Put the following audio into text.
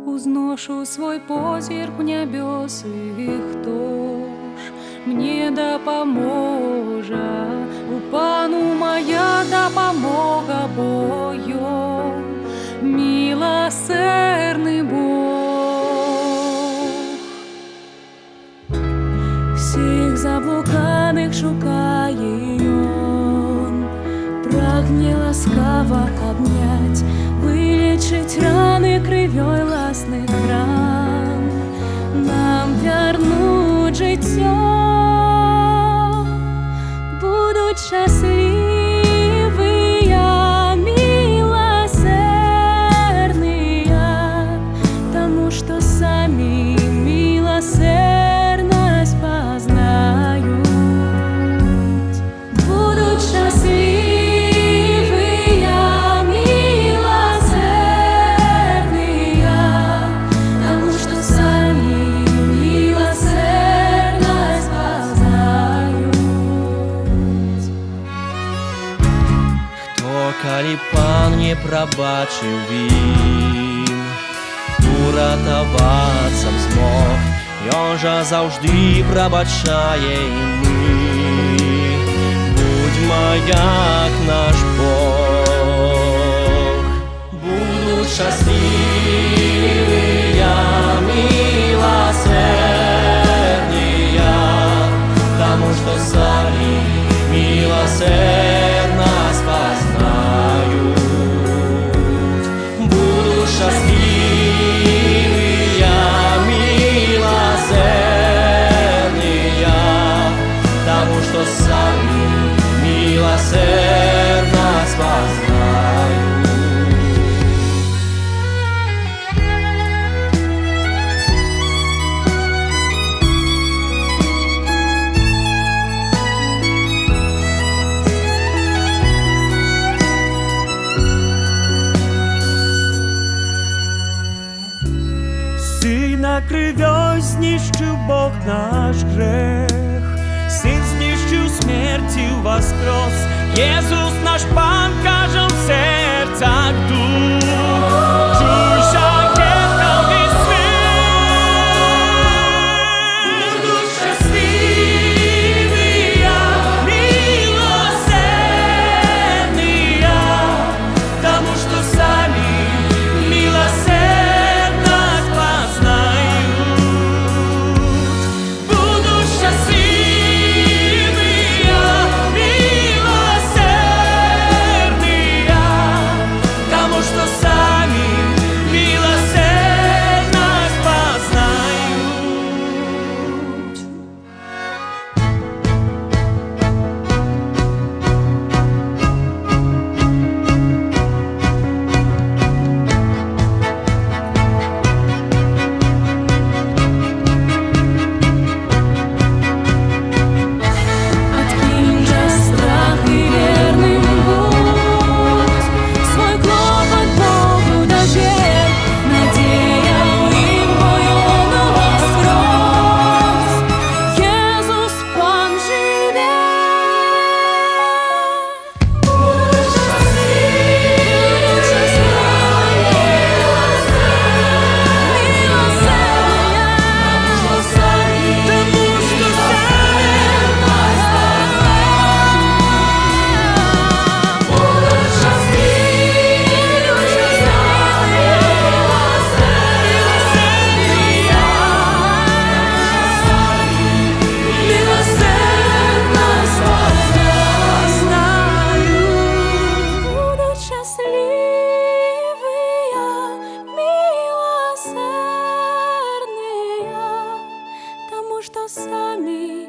Узношу свой позірк в нябёсы, хто ж мне дапаможа? У Пану моя дапамога, бо ён милосердный Бог. Всех заблуканых шукае ён, прагне ласкаво обнять, вылечить раны крывёй ласных ран, нам вернуть жыццё, будут счастливые, милосердные, тому что сами милосердность познают. Будут счастливы калі Пан не прабачыў ім, уратавацца змог, ён жа заўжды прабачае і мы. Будзьма як наш Бог, будуць шчаслівыя, милосердныя, таму што самі милосерднасць познают. Будут счастливые, милосердные, тому что сами милосердность познают. Сына кровёй знищив Бог наш грех, Сын знищив смертью воскрес. Иисус наш Пан каже в сердцах дух, чуйся, гетал весь свет. Будут счастливые, милосердные, тому что сами милосердность познают. Будут счастливые, милосердные, тому что сами милосердность познают. Откинь же страх и верным будь, свой клопот Богу доверь, надея им он воскрес. Иисус Пан живе. Будут счастливые, милосердные, потому что сами